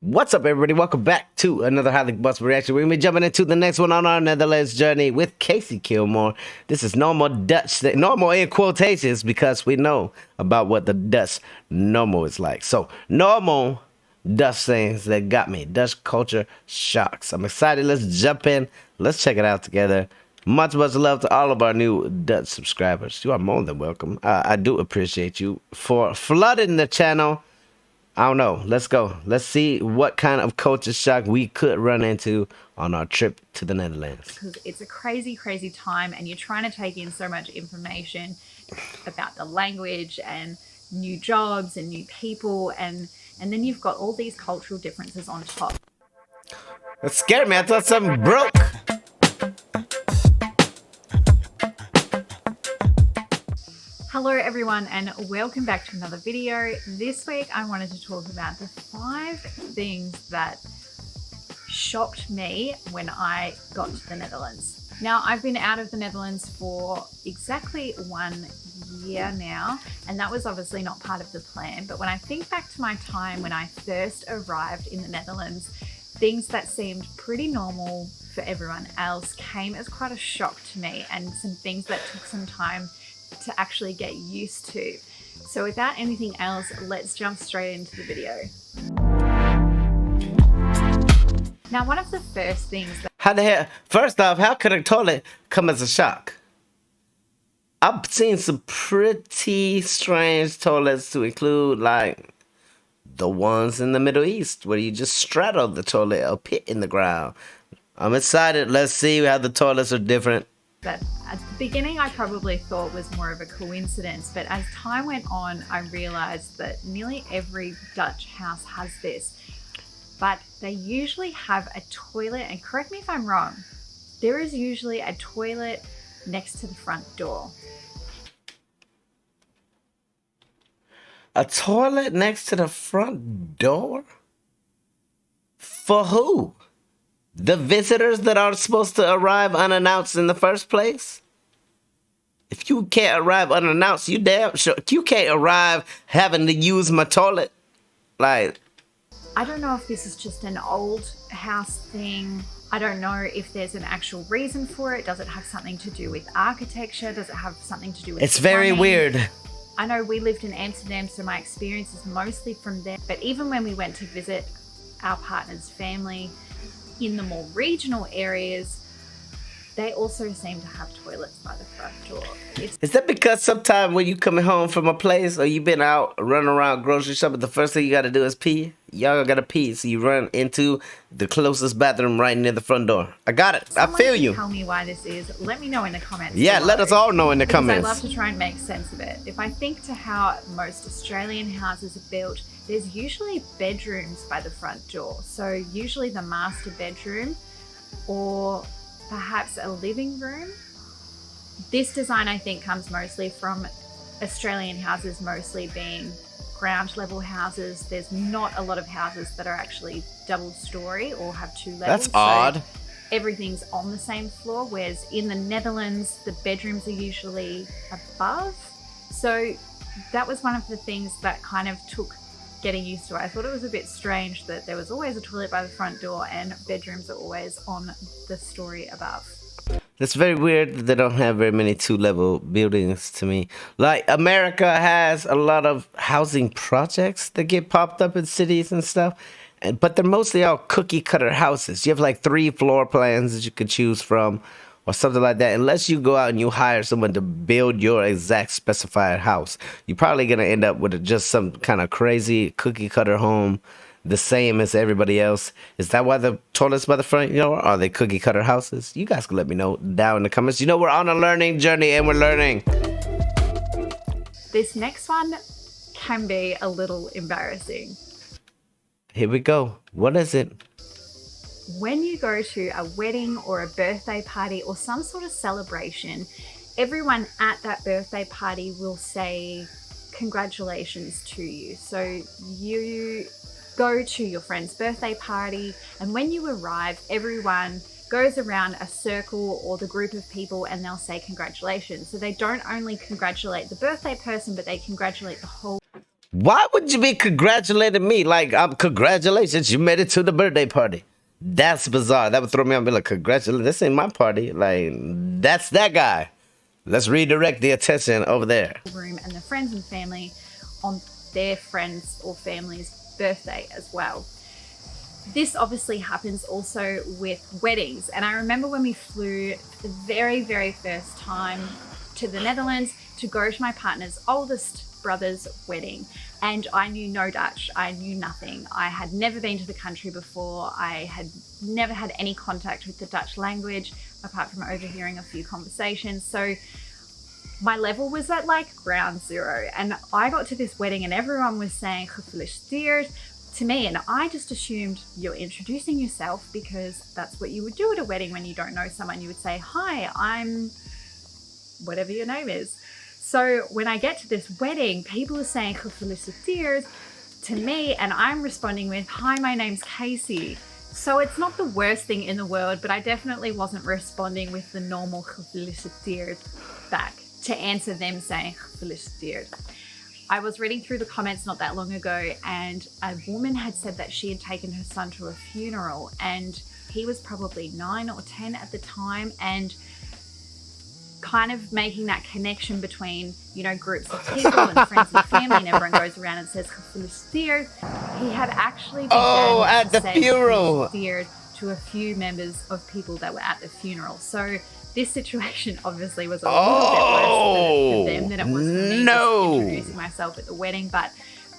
What's up, everybody? Welcome back to another highly combustible reaction. We're going to be jumping into the next one on our Netherlands journey with caseykilmore. This is normal Dutch, normal in quotations, because we know about what the Dutch normal is like. So, normal Dutch things that got me, Dutch culture shocks. I'm excited. Let's jump in. Let's check it out together. Much love to all of our new Dutch subscribers. You are more than welcome. I do appreciate you for flooding the channel. I don't know. Let's go. Let's see what kind of culture shock we could run into on our trip to the Netherlands. Because it's a crazy, crazy time and you're trying to take in so much information about the language and new jobs and new people, and then you've got all these cultural differences on top. That scared me. I thought something broke. Hello everyone and welcome back to another video. This week I wanted to talk about the 5 things that shocked me when I got to the Netherlands. Now, I've been out of the Netherlands for exactly 1 year now, and that was obviously not part of the plan. But when I think back to my time when I first arrived in the Netherlands, things that seemed pretty normal for everyone else came as quite a shock to me, and some things that took some time to actually get used to. So without anything else, let's jump straight into the video. Now, one of the first things that... How the hell? First off, how could a toilet come as a shock? I've seen some pretty strange toilets, to include like the ones in the Middle East where you just straddle the toilet, a pit in the ground. I'm excited. Let's see how the toilets are different. That at the beginning I probably thought was more of a coincidence, but as time went on I realized that nearly every Dutch house has this, but they usually have a toilet, and correct me if I'm wrong, there is usually a toilet next to the front door. A toilet next to the front door? For who? The visitors that are supposed to arrive unannounced in the first place? If you can't arrive unannounced, you damn sure you can't arrive having to use my toilet. Like, I don't know if this is just an old house thing. I don't know if there's an actual reason for it. Does it have something to do with architecture? Does it have something to do with it's very plumbing? weird. I know we lived in Amsterdam, so my experience is mostly from there. But even when we went to visit our partner's family in the more regional areas, they also seem to have toilets by the front door. Is that because sometimes when you coming home from a place or you been out running around grocery shopping, the first thing you got to do is pee? Y'all got to pee, so you run into the closest bathroom right near the front door. I got it. I feel you. Tell me why this is. Let me know in the comments. Yeah, let us all know in the comments. I love to try and make sense of it. If I think to how most Australian houses are built, there's usually bedrooms by the front door. So usually the master bedroom or perhaps a living room. This design, I think, comes mostly from Australian houses mostly being ground level houses. There's not a lot of houses that are actually double story or have 2 levels. That's odd. So everything's on the same floor, whereas in the Netherlands, the bedrooms are usually above. So that was one of the things that kind of took getting used to it. I thought it was a bit strange that there was always a toilet by the front door and bedrooms are always on the story above. It's very weird that they don't have very many 2-level buildings to me. Like, America has a lot of housing projects that get popped up in cities and stuff, but they're mostly all cookie cutter houses. You have like 3 floor plans that you could choose from or something like that. Unless you go out and you hire someone to build your exact specified house, you're probably going to end up with just some kind of crazy cookie cutter home, the same as everybody else. Is that why the toilets by the front door? Are they cookie cutter houses? You guys can let me know down in the comments. You know, we're on a learning journey and we're learning. This next one can be a little embarrassing. Here we go. What is it? When you go to a wedding or a birthday party or some sort of celebration, everyone at that birthday party will say congratulations to you. So you go to your friend's birthday party, and when you arrive, everyone goes around a circle or the group of people and they'll say congratulations. So they don't only congratulate the birthday person, but they congratulate the whole Why would you be congratulating me? Like, congratulations, you made it to the birthday party. That's bizarre. That would throw me off. Be like, congratulations, this ain't my party. Like, that's that guy. Let's redirect the attention over there. Room and the friends and family on their friends or family's birthday as well. This obviously happens also with weddings. And I remember when we flew the very, very first time to the Netherlands to go to my partner's oldest brother's wedding. And I knew no Dutch. I knew nothing. I had never been to the country before. I had never had any contact with the Dutch language, apart from overhearing a few conversations. So my level was at like ground zero. And I got to this wedding and everyone was saying gefeliciteerd to me, and I just assumed you're introducing yourself because that's what you would do at a wedding when you don't know someone. You would say, hi, I'm whatever your name is. So when I get to this wedding, people are saying gefeliciteerd to me, and I'm responding with, hi, my name's Casey. So it's not the worst thing in the world, but I definitely wasn't responding with the normal gefeliciteerd back to answer them saying gefeliciteerd. I was reading through the comments not that long ago, and a woman had said that she had taken her son to a funeral, and he was probably 9 or 10 at the time, and kind of making that connection between, you know, groups of people and friends and family, and everyone goes around and says gefeliciteerd. He had actually begun at the funeral to a few members of people that were at the funeral. So this situation obviously was a little bit worse for them than it was for me just introducing myself at the wedding. But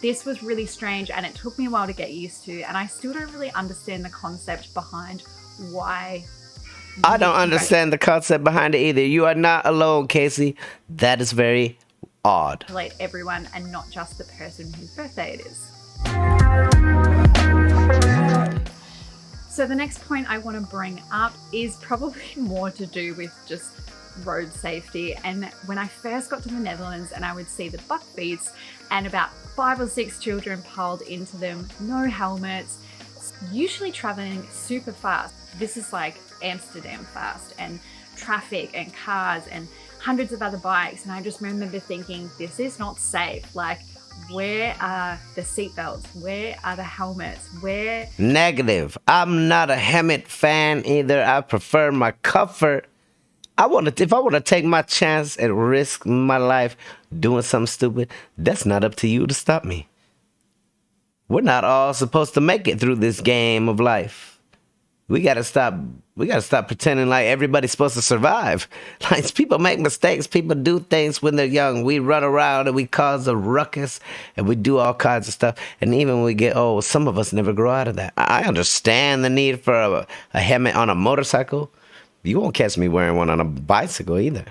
this was really strange, and it took me a while to get used to. And I still don't really understand the concept behind why. I don't understand the concept behind it either. You are not alone, Casey. That is very odd. Congratulate everyone and not just the person whose birthday it is. So the next point I want to bring up is probably more to do with just road safety. And when I first got to the Netherlands and I would see the buckbeats and about 5 or 6 children piled into them, no helmets, usually traveling super fast. This is like Amsterdam fast, and traffic and cars and hundreds of other bikes. And I just remember thinking, this is not safe. Like, where are the seatbelts? Where are the helmets? Where? Negative. I'm not a helmet fan either. I prefer my comfort. If I want to take my chance and risk my life doing something stupid, that's not up to you to stop me. We're not all supposed to make it through this game of life. We gotta stop pretending like everybody's supposed to survive. Like, people make mistakes. People do things when they're young. We run around and we cause a ruckus and we do all kinds of stuff. And even when we get old, some of us never grow out of that. I understand the need for a helmet on a motorcycle. You won't catch me wearing one on a bicycle either.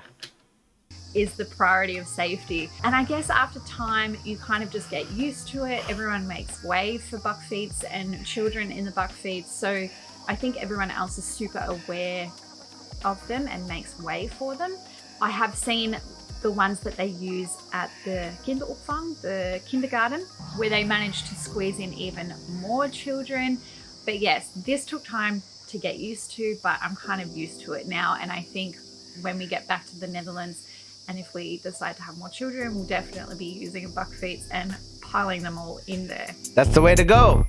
Is the priority of safety. And I guess after time, you kind of just get used to it. Everyone makes way for buckfeets and children in the buckfeets. So I think everyone else is super aware of them and makes way for them. I have seen the ones that they use at the kinderopvang, the kindergarten, where they manage to squeeze in even more children. But yes, this took time to get used to, but I'm kind of used to it now. And I think when we get back to the Netherlands, and if we decide to have more children, we'll definitely be using a buckfeet and piling them all in there. That's the way to go.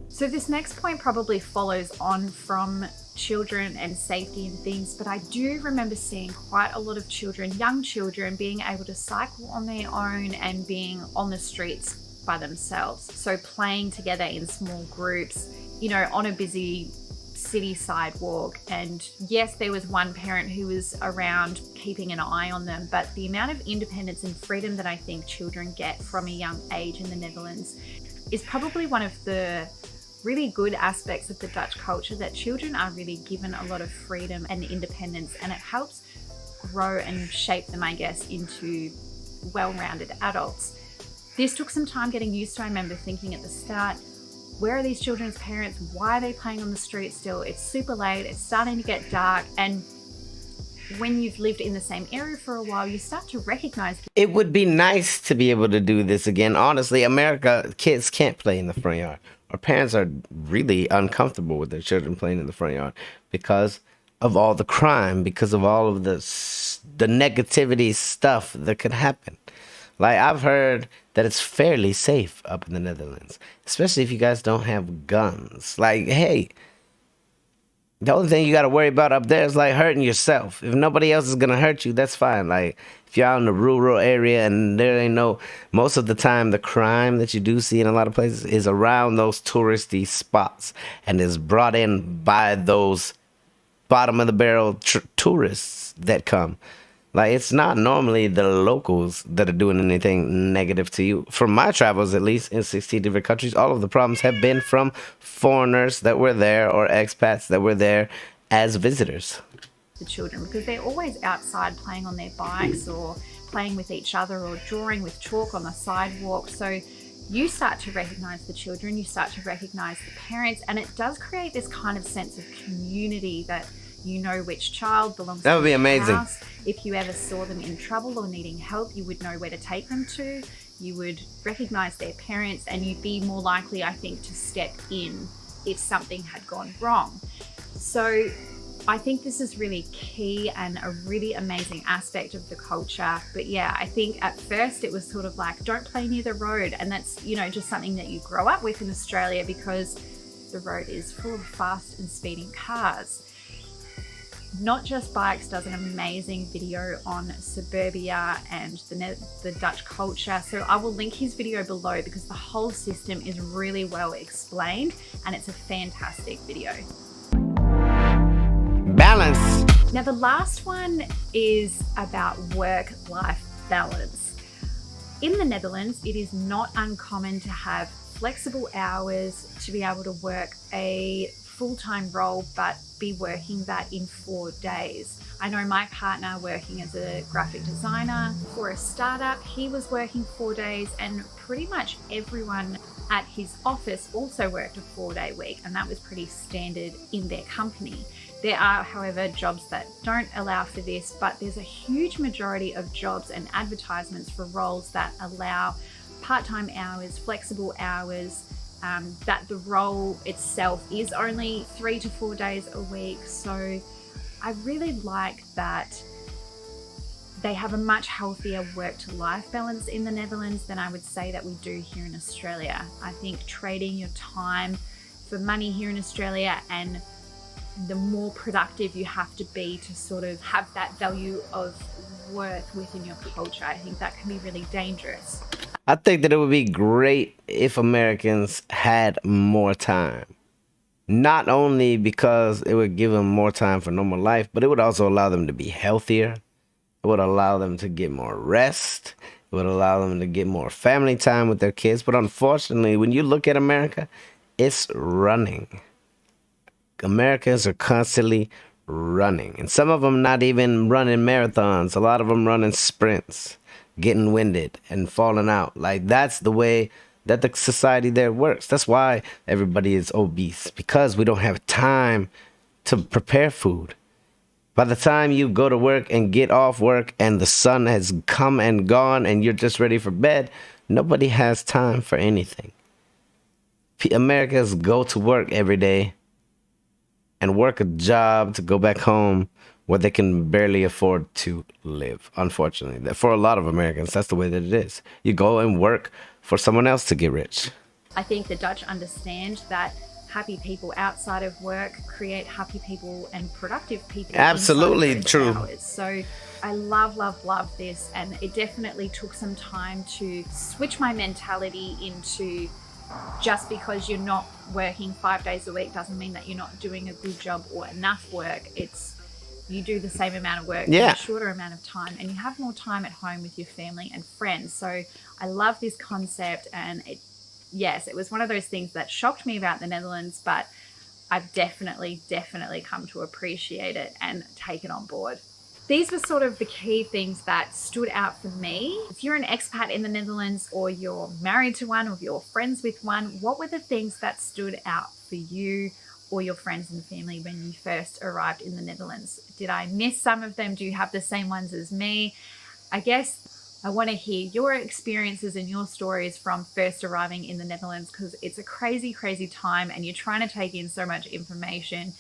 So this next point probably follows on from children and safety and things, but I do remember seeing quite a lot of children, young children, being able to cycle on their own and being on the streets by themselves. So playing together in small groups, you know, on a busy city sidewalk. And yes, there was one parent who was around keeping an eye on them, but the amount of independence and freedom that I think children get from a young age in the Netherlands is probably one of the really good aspects of the Dutch culture, that children are really given a lot of freedom and independence, and it helps grow and shape them, I guess, into well-rounded adults. This took some time getting used to. I remember thinking at the start, where are these children's parents? Why are they playing on the street still? It's super late, it's starting to get dark, and when you've lived in the same area for a while, you start to recognize. It would be nice to be able to do this again. Honestly, America, kids can't play in the front yard. Our parents are really uncomfortable with their children playing in the front yard because of all the crime, because of all of the negativity stuff that could happen. Like, I've heard that it's fairly safe up in the Netherlands, especially if you guys don't have guns. Like, hey, the only thing you got to worry about up there is like hurting yourself. If nobody else is going to hurt you, that's fine. Like, if you're out in a rural area and there ain't no, most of the time, the crime that you do see in a lot of places is around those touristy spots and is brought in by those bottom of the barrel tourists that come. Like, it's not normally the locals that are doing anything negative to you. From my travels, at least in 16 different countries, all of the problems have been from foreigners that were there or expats that were there as visitors. The children, because they're always outside playing on their bikes or playing with each other or drawing with chalk on the sidewalk. So you start to recognize the children, you start to recognize the parents, and it does create this kind of sense of community that you know which child belongs That would be to which amazing. house. If you ever saw them in trouble or needing help, you would know where to take them to. You would recognize their parents, and you'd be more likely, I think, to step in if something had gone wrong. So I think this is really key and a really amazing aspect of the culture. But yeah, I think at first it was sort of like, don't play near the road. And that's, you know, just something that you grow up with in Australia because the road is full of fast and speeding cars. Not Just Bikes does an amazing video on suburbia and the Dutch culture. So I will link his video below because the whole system is really well explained and it's a fantastic video. Balance. Now the last one is about work-life balance. In the Netherlands, it is not uncommon to have flexible hours, to be able to work a full-time role but be working that in 4 days. I know my partner working as a graphic designer for a startup, he was working 4 days, and pretty much everyone at his office also worked a 4-day week, and that was pretty standard in their company. There are, however, jobs that don't allow for this, but there's a huge majority of jobs and advertisements for roles that allow part-time hours, flexible hours, that the role itself is only 3 to 4 days a week. So I really like that they have a much healthier work to life balance in the Netherlands than I would say that we do here in Australia. I think trading your time for money here in Australia, and the more productive you have to be to sort of have that value of worth within your culture, I think that can be really dangerous. I think that it would be great if Americans had more time. Not only because it would give them more time for normal life, but it would also allow them to be healthier. It would allow them to get more rest. It would allow them to get more family time with their kids. But unfortunately, when you look at America, it's running. Americans are constantly running. And some of them not even running marathons. A lot of them running sprints, getting winded and falling out. Like, that's the way that the society there works. That's why everybody is obese, because we don't have time to prepare food. By the time you go to work and get off work and the sun has come and gone and you're just ready for bed, nobody has time for anything. Americans go to work every day and work a job to go back home where they can barely afford to live. Unfortunately, for a lot of Americans, that's the way that it is. You go and work for someone else to get rich. I think the Dutch understand that happy people outside of work create happy people and productive people. Absolutely true. Hours. So I love this, and it definitely took some time to switch my mentality into, just because you're not working 5 days a week doesn't mean that you're not doing a good job or enough work. It's, you do the same amount of work in a shorter amount of time, and you have more time at home with your family and friends. So I love this concept, and it was one of those things that shocked me about the Netherlands, but I've definitely come to appreciate it and take it on board. These were sort of the key things that stood out for me. If you're an expat in the Netherlands, or you're married to one, or if you're friends with one, what were the things that stood out for you or your friends and family when you first arrived in the Netherlands? Did I miss some of them? Do you have the same ones as me? I guess I want to hear your experiences and your stories from first arriving in the Netherlands, because it's a crazy time, and you're trying to take in so much information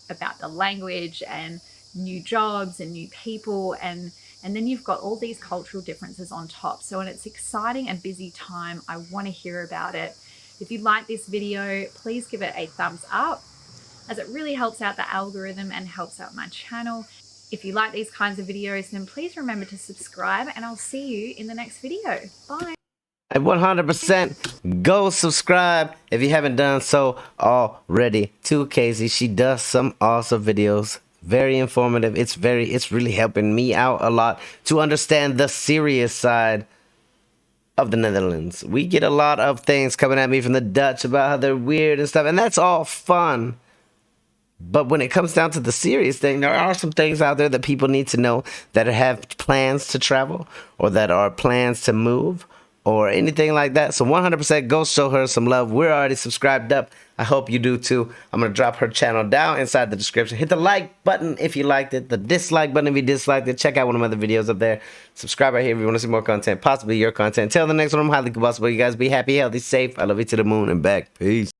about the language and new jobs and new people, and And then you've got all these cultural differences on top. So when it's exciting and busy time, I want to hear about it. If you like this video, please give it a thumbs up, as it really helps out the algorithm and helps out my channel. If you like these kinds of videos, then please remember to subscribe, and I'll see you in the next video. Bye. And 100% go subscribe if you haven't done so already to Casey. She does some awesome videos. Very informative. It's really helping me out a lot to understand the serious side of the Netherlands. We get a lot of things coming at me from the Dutch about how they're weird and stuff, and that's all fun. But when it comes down to the serious thing, there are some things out there that people need to know that have plans to travel or that are plans to move or anything like that. So 100% go show her some love. We're already subscribed up. I hope you do too. I'm going to drop her channel down inside the description. Hit the like button if you liked it. The dislike button if you disliked it. Check out one of my other videos up there. Subscribe right here if you want to see more content, possibly your content. Till the next one, I'm highly combustible. You guys be happy, healthy, safe. I love you to the moon and back. Peace.